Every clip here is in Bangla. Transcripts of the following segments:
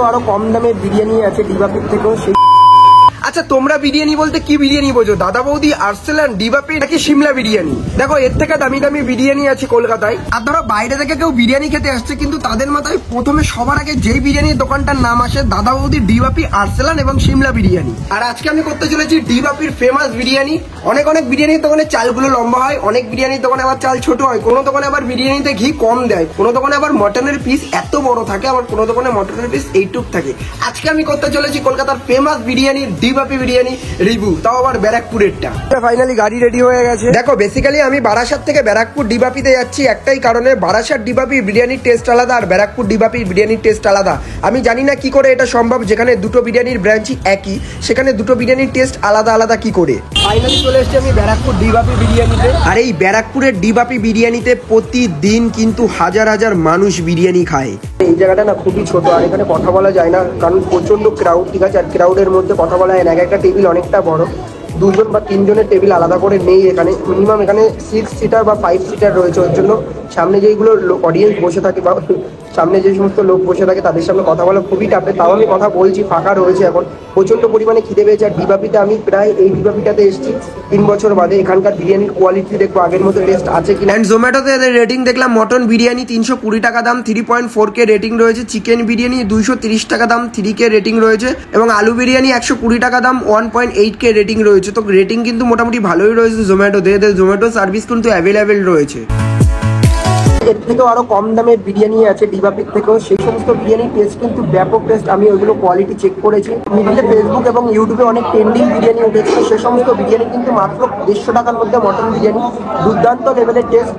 আরো কম দামে বিরিয়ানি আছে ডিবাপির থেকেও। আচ্ছা, তোমরা বিরিয়ানি বলতে কি বিরিয়ানি বোঝো? দাদা বৌদি, আর্সেলান, ডিবাপি নাকি সিমলা বিরিয়ানি? দেখো, এর থেকে দামি দামি বিরিয়ানি আছে কলকাতায়। আর ধরো বাইরে থেকে কেউ বিরিয়ানি খেতে আসছে, কিন্তু তাদের মাথায় প্রথমে সবার আগে যেই বিরিয়ানির দোকানটার নাম আসে দাদা বৌদি, ডিবাপি, আর্সেলান এবং সিমলা বিরিয়ানি। আর আজকে আমি করতে চলেছি ডিবাপির ফেমাস বিরিয়ানি। অনেক অনেক বিরিয়ানির দোকানে চালগুলো লম্বা হয়, অনেক বিরিয়ানির দোকানে আবার চাল ছোট হয়, কোনো দোকানে আবার বিরিয়ানিতে ঘি কম দেয়, কোনো দোকানে আবার মটনের পিস এত বড় থাকে, আবার কোনো দোকানে মটনের পিস এইটুক থাকে। আজকে আমি করতে চলেছি কলকাতার ফেমাস বিরিয়ানি ডিবাপি বিরিয়ানি রিভিউ, তাও আবার ব্যারাকপুরেরটা। ফাইনালি গাড়ি রেডি হয়ে গেছে। দেখো, বেসিক্যালি আমি বারাসাত থেকে ব্যারাকপুর ডিবাপিতে যাচ্ছি একটাই কারণে, বারাসাত ডিবাপি বিরিয়ানির টেস্ট আলাদা আর ব্যারাকপুর ডিবাপি বিরিয়ানির টেস্ট আলাদা। আমি জানি না কি করে এটা সম্ভব, যেখানে দুটো বিরিয়ানির ব্রাঞ্চই একই, সেখানে দুটো বিরিয়ানির টেস্ট আলাদা আলাদা কি করে। ফাইনালি চলে এসেছি আমি ব্যারাকপুর ডিবাপি বিরিয়ানিতে। আর এই ব্যারাকপুরের ডিবাপি বিরিয়ানিতে প্রতিদিন কিন্তু হাজার হাজার মানুষ বিরিয়ানি খায়। এই জায়গাটা না খুবই ছোট, আর এখানে কথা বলা যায় না কারণ প্রচন্ড ক্রাউড, ঠিক আছে? আর ক্রাউডের মধ্যে কথা বলা যায় না। একটা টেবিল অনেকটা বড়, 2 জন বা 3 জনের টেবিল আলাদা করে নেই এখানে। মিনিমাম এখানে 6 সিটার বা 5 সিটার রয়েছে। ওর জন্য সামনে যেগুলো অডিয়েন্স বসে থাকে বা সামনে যে সমস্ত লোক বসে থাকে তাদের সামনে কথা বলা খুবই টাফে। তাও আমি কথা বলছি, ফাঁকা রয়েছে এখন। প্রচন্ড পরিমাণে খিদে পেয়েছে। আর ডিবাপিতে আমি প্রায় এই ডিবাপিটাতে এসেছি 3 বছর বাদে। এখানকার বিরিয়ানির কোয়ালিটি দেখবো আগের মতো টেস্ট আছে কিনা। অ্যান্ড জোম্যাটোতে এদের রেটিং দেখলাম, মটন বিরিয়ানি 320 টাকা দাম, 3.4K রেটিং রয়েছে। চিকেন বিরিয়ানি 230 টাকা দাম, 3K রেটিং রয়েছে। এবং আলু বিরিয়ানি 120 টাকা দাম, 1.8K রেটিং রয়েছে। তো রেটিং কিন্তু মোটামুটি ভালোই রয়েছে জোম্যাটোতে। এদের জোম্যাটো সার্ভিস কিন্তু অ্যাভেলেবেল রয়েছে। এর থেকেও আরো কম দামের বিরিয়ানি আছে ডিবাপির থেকেও, সেই সমস্ত বিরিয়ানির টেস্ট কিন্তু ব্যাপক টেস্ট। আমি ওইগুলো কোয়ালিটি চেক করেছি। মিডিলে ফেসবুক এবং ইউটিউবে অনেক ট্রেন্ডিং বিরিয়ানি উঠেছে, সে সমস্ত বিরিয়ানি কিন্তু মাত্র 150 টাকার মধ্যে মটন বিরিয়ানি, দুর্দান্ত লেভেলের টেস্ট।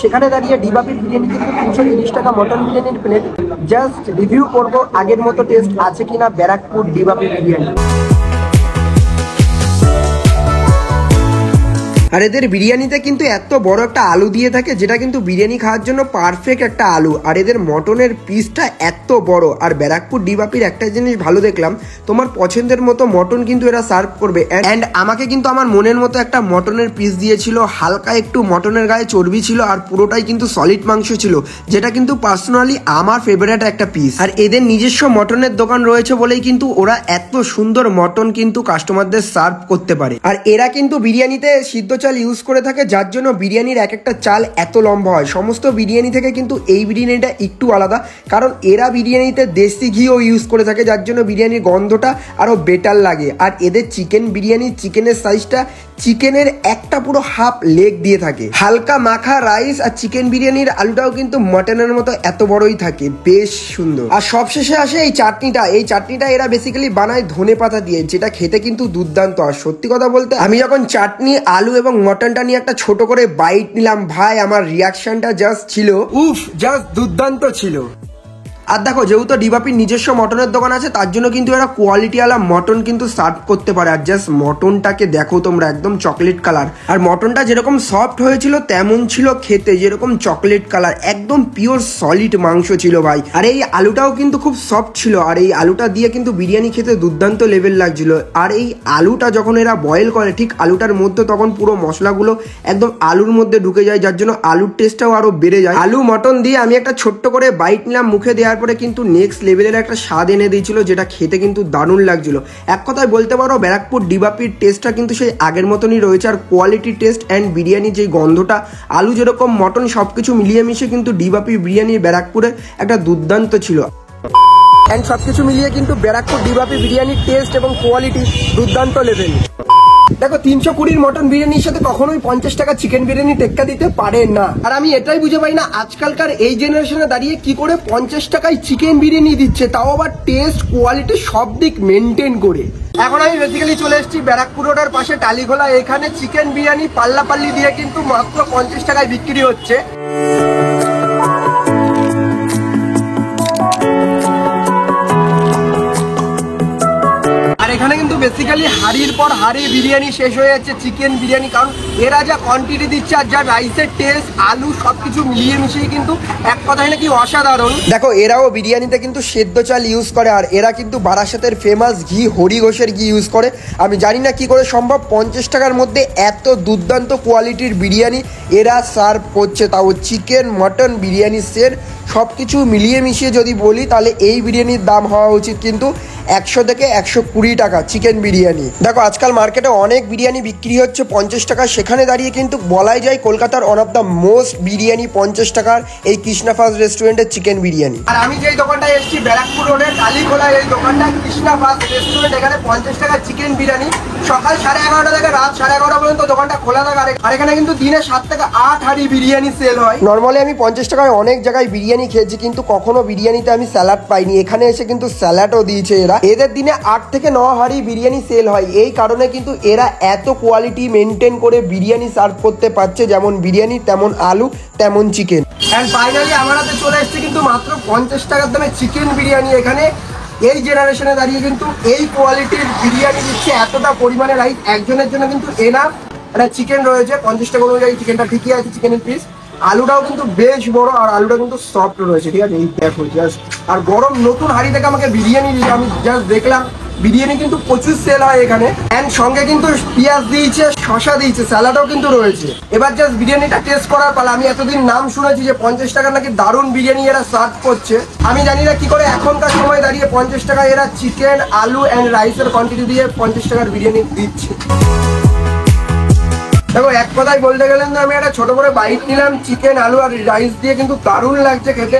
সেখানে দাঁড়িয়ে ডিবাপির বিরিয়ানি কিন্তু 330 টাকা মটন বিরিয়ানির প্লেট। জাস্ট রিভিউ করবো আগের মতো টেস্ট আছে কিনা ব্যারাকপুর ডিবাপি বিরিয়ানি। আর এদের বিরিয়ানিতে কিন্তু এত বড় একটা আলু দিয়ে থাকে, যেটা কিন্তু বিরিয়ানি খাওয়ার জন্য পারফেক্ট একটা আলু। আর এদের মটনের পিসটা এত বড়। আর ব্যারাকপুর ডিবাপির একটা জিনিস ভালো দেখলাম, তোমার পছন্দের মতো মটন কিন্তু এরা সার্ভ করবে। অ্যান্ড আমাকে কিন্তু আমার মনের মতো একটা মটনের পিস দিয়েছিল। হালকা একটু মটনের গায়ে চর্বি ছিল, আর পুরোটাই কিন্তু সলিড মাংস ছিল, যেটা কিন্তু পার্সোনালি আমার ফেভারিট একটা পিস। আর এদের নিজস্ব মটনের দোকান রয়েছে বলেই কিন্তু ওরা এত সুন্দর মটন কিন্তু কাস্টমারদের সার্ভ করতে পারে। আর এরা কিন্তু বিরিয়ানিতে সিদ্ধ চাল ইউজ করে থাকে, যার জন্য বিরিয়ানির এক একটা চাল এত লম্বা হয়। সমস্ত বিরিয়ানি থেকে কিন্তু এই বিরিয়ানিটা একটু আলাদা, কারণ এরা বিরিয়ানিতে দেশি ঘিও ইউজ করে থাকে, যার জন্য বিরিয়ানির গন্ধটা আরো বেটার লাগে। আর এদের চিকেন বিরিয়ানি, চিকেনের সাইজটা চিকেনের একটা পুরো হাফ লেগ দিয়ে থাকে। হালকা মাখা রাইস আর চিকেন বিরিয়ানির আলুটাও কিন্তু মটনের মতো এত বড়ই থাকে, বেশ সুন্দর। আর সবশেষে আসে এই চাটনিটা। এই চাটনিটা এরা বেসিক্যালি বানায় ধনেপাতা দিয়ে, যেটা খেতে কিন্তু দুর্দান্ত। আর সত্যি কথা বলতে আমি যখন চাটনি, আলু এবং মটনটা নিয়ে একটা ছোট করে বাইট নিলাম, ভাই আমার রিয়াকশনটা জাস্ট ছিল উফ, জাস্ট দুর্দান্ত ছিল। আর দেখো, যেহেতু ডিবাপির নিজস্ব মটনের দোকান আছে, তার জন্য কিন্তু এরা কোয়ালিটিওয়ালা মটন কিন্তু সার্ভ করতে পারে। আর জাস্ট মটনটাকে দেখো তোমরা, একদম চকলেট কালার। আর মটনটা যেরকম সফট হয়েছিল তেমন ছিল খেতে, যেরকম চকলেট কালার, একদম পিওর সলিড মাংস ছিল ভাই। আর এই আলুটাও কিন্তু খুব সফট ছিল। আর এই আলুটা দিয়ে কিন্তু বিরিয়ানি খেতে দুর্দান্ত লেভেল লাগছিল। আর এই আলুটা যখন এরা বয়েল করে, ঠিক আলুটার মধ্যে তখন পুরো মশলাগুলো একদম আলুর মধ্যে ঢুকে যায়, যার জন্য আলুর টেস্টটাও আরো বেড়ে যায়। আলু মটন দিয়ে আমি একটা ছোট্ট করে বাইট নিলাম, মুখে দেওয়ার পরে কিন্তু নেক্সট লেভেলের একটা স্বাদ এনে দিয়েছিল, যেটা খেতে কিন্তু দারুণ লাগছিল। এক কথায় বলতে পারো ব্যারাকপুর ডিবাপির টেস্টটা কিন্তু সেই আগের মতনই রয়েছে। আর কোয়ালিটি টেস্ট অ্যান্ড বিরিয়ানির যে গন্ধটা, আলু যেরকম মটন সবকিছু মিলিয়ে মিশে কিন্তু ডিবাপি বিরিয়ানি ব্যারাকপুরে একটা দুর্দান্ত ছিল। অ্যান্ড সবকিছু মিলিয়ে কিন্তু ব্যারাকপুর ডিবাপি বিরিয়ানির টেস্ট এবং কোয়ালিটি দুর্দান্ত লেভেল। দেখো, 320 মটন বিরিয়ানির সাথে কখনোই 50 টাকা চিকেন বিরিয়ানি টেক্কা দিতে পারে না। আর আমি এটাই বুঝে পাই না আজকালকার এই জেনারেশনে দাঁড়িয়ে কি করে 50 টাকায় চিকেন বিরিয়ানি দিচ্ছে, তাও আবার টেস্ট কোয়ালিটি সব দিক মেনটেন করে। এখন আমি বেসিক্যালি চলে এসেছি ব্যারাকপুর রোডের পাশে টালিখোলা। এখানে চিকেন বিরিয়ানি পাল্লাপাল্লি দিয়ে কিন্তু মাত্র 50 টাকায় বিক্রি হচ্ছে। এখানে কিন্তু বেসিক্যালি হাড়ির পর হাড়ি বিরিয়ানি শেষ হয়ে যাচ্ছে চিকেন বিরিয়ানি, কারণ এরা যা কোয়ান্টিটি দিচ্ছে আর যা রাইসের টেস্ট আলু সবকিছু মিলিয়ে মিশিয়ে কিন্তু এক কথায় নাকি অসাধারণ। দেখো এরাও বিরিয়ানিতে কিন্তু সেদ্ধ চাল ইউজ করে, আর এরা কিন্তু বারাসাতের ফেমাস ঘি হরি ঘোষের ঘি ইউজ করে। আমি জানি না কি করে সম্ভব 50 টাকার মধ্যে এত দুর্দান্ত কোয়ালিটির বিরিয়ানি এরা সার্ভ করছে, তাও চিকেন মটন বিরিয়ানি সেট সব কিছু মিলিয়ে মিশিয়ে যদি বলি তাহলে এই বিরিয়ানির দাম হওয়া উচিত কিন্তু 100 থেকে 120 টাকা চিকেন বিরিয়ানি। দেখো আজকাল মার্কেটে অনেক বিরিয়ানি বিক্রি হচ্ছে 50 টাকা, সেখানে দাঁড়িয়ে কিন্তু বলাই যায় কলকাতার one of the most biryani 50 টাকার এই কৃষ্ণা ফাস্ট রেস্টুরেন্টের চিকেন বিরিয়ানি। আর আমি যেই দোকানটায় এসেছি ব্যারাকপুর রোডের কালীখোলায়, এই দোকানটা কৃষ্ণা ফাস্ট রেস্টুরেন্ট। এখানে 50 টাকার চিকেন বিরিয়ানি সকাল 11:30 থেকে রাত 11:30 পর্যন্ত দোকানটা খোলা থাকে। আর এখানে কিন্তু দিনে 7 থেকে 8 হাঁড়ি বিরিয়ানি সেল হয়। নর্মালি আমি 50 টাকায় অনেক জায়গায় বিরিয়ানি খেয়েছি, কিন্তু কখনো বিরিয়ানিতে আমি স্যালাড পাইনি। এখানে এসে কিন্তু স্যালাডও দিয়েছে এরা। এদের দিনে 8 থেকে 9 হাঁড়ি বিরিয়ানি সেল হয়, এই কারণে কিন্তু এরা এত কোয়ালিটি মেনটেন করে বিরিয়ানি সার্ভ করতে পারছে, যেমন বিরিয়ানি তেমন আলু তেমন চিকেন। এন্ড ফাইনালি আমার হাতে চলে এসেছে কিন্তু মাত্র 50 টাকার দামে চিকেন বিরিয়ানি। এখানে এই জেনারেশনে দাঁড়িয়ে কিন্তু এই কোয়ালিটির বিরিয়ানি দিচ্ছে, এতটা পরিমাণে রাইস একজনের জন্য কিন্তু এনাফ। একটা চিকেন রয়েছে 50 টাকা অনুযায়ী, চিকেনটা ঠিকই আছে চিকেনের পিস। আলুটাও কিন্তু বেশ বড় আর আলুটা কিন্তু সফট রয়েছে, ঠিক আছে। এই দেখো জাস্ট, আর গরম নতুন হাঁড়ি থেকে আমাকে বিরিয়ানি দিল, আমি জাস্ট দেখলাম বিরিয়ানি কিন্তু প্রচুর সেল হয় এখানে। এন্ড সঙ্গে কিন্তু পেঁয়াজ দিয়েছে, শশা দিয়েছে, স্যালাডও কিন্তু রয়েছে। এবার জাস্ট বিরিয়ানিটা টেস্ট করার পালা। আমি এতদিন নাম শুনেছি যে 50 টাকা নাকি দারুণ বিরিয়ানি এরা সার্ভ করছে। আমি জানি না কি করে এখনকার সময় দাঁড়িয়ে 50 টাকা এরা চিকেন আলু এন্ড রাইসের কোয়ান্টিটি দিয়ে 50 টাকার বিরিয়ানি দিচ্ছে। দেখো এক কথায় বলতে গেলেন না, আমি একটা ছোট করে বাইট নিলাম চিকেন আলু আর রাইস দিয়ে, কিন্তু দারুণ লাগছে খেতে।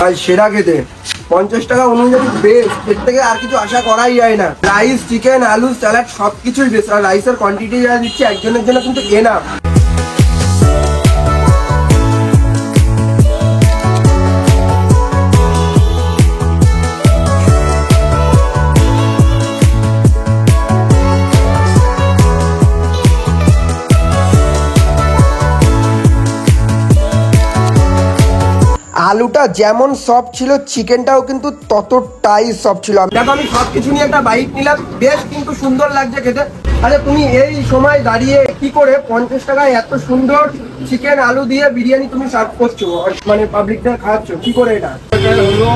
ভাই সেরা খেতে, 50 টাকা অনুযায়ী বেস্ট, এর থেকে আর কিছু আশা করাই যায় না। রাইস চিকেন আলু স্যালাড সবকিছুই বেস্ট, আর রাইসের কোয়ান্টিটি যা দিচ্ছে একজনের জন্য কিন্তু এনাফ। আলুটা যেমন সফট ছিল চিকেনটাও কিন্তু ততটাই সফট ছিল। দেখো আমি সবকিছু নিয়ে একটা বাইট নিলাম, বেশ কিন্তু সুন্দর লাগছে খেতে। আরে তুমি এই সময় দাঁড়িয়ে কি করে 50 টাকায় এত সুন্দর চিকেন আলু দিয়ে বিরিয়ানি তুমি সার্ভ করছো, মানে পাবলিকদের খাওয়াচ্ছ কি করে? এটা হলো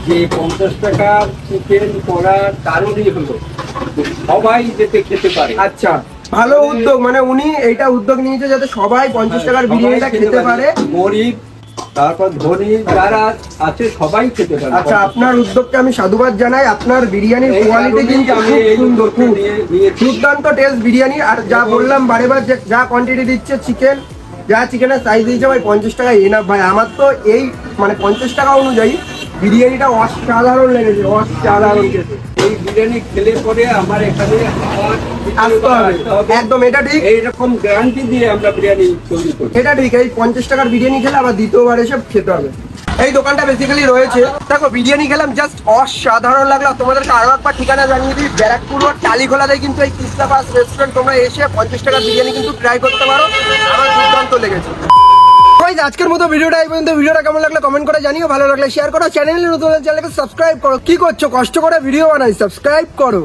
যে 50 টাকা চিকেন করা দারুণই হলো, সবাই যেতে খেতে পারে। আচ্ছা ভালো উদ্যোগ, মানে উনি এইটা উদ্যোগ নিয়েছে যাতে সবাই 50 টাকার বিরিয়ানিটা খেতে পারে। গরিব তারপর ধনী যারা আছে সবাই খেতে পারে। আচ্ছা আপনার উদ্যোগকে আমি সাধুবাদ জানাই। আপনার বিরিয়ানির কোয়ালিটি কিন্তু খুব সুন্দর, খুব দুর্দান্ত টেস্ট বিরিয়ানি। আর যা বললাম বারেবার যে যা কোয়ান্টিটি দিচ্ছে চিকেন, যা চিকেনের সাইজ দিয়েছে ভাই 50 টাকা এনাফ। ভাই আমার তো এই মানে 50 টাকা অনুযায়ী বিরিয়ানিটা অসাধারণ লেগেছে, অসাধারণ খেতে। এই বিরিয়ানি খেলে পরে আমার এখানে আসতে হবে একদম, এটা ঠিক। এইরকম গ্যারান্টি দিয়ে আমরা বিরিয়ানি তৈরি করি, এটা ঠিক। এই 50 টাকার বিরিয়ানি খেলে আবার দ্বিতীয়বার এসে খেতে হবে। এই দোকানটা বেসিক্যালি রয়েছে, দেখো বিরিয়ানি খেলাম জাস্ট অসাধারণ লাগলো। তোমাদেরকে আরো একবার ঠিকানা জানিয়ে দিই, ব্যারাকপুর রোড কালীখোলাতে কিন্তু এই কৃষ্ণা ফাস্ট রেস্টুরেন্ট। তোমরা এসে 50 টাকার বিরিয়ানি কিন্তু ট্রাই করতে পারো, আমার দুর্দান্ত লেগেছে। আজকের মতো ভিডিওটা এই পর্যন্ত। ভিডিওটা কেমন লাগলো কমেন্ট করে জানিও, ভালো লাগলে শেয়ার করো, চ্যানেলে নতুন চ্যানেলকে সাবস্ক্রাইব করো। কি করছো? কষ্ট করে ভিডিও বানাই, সাবস্ক্রাইব করো।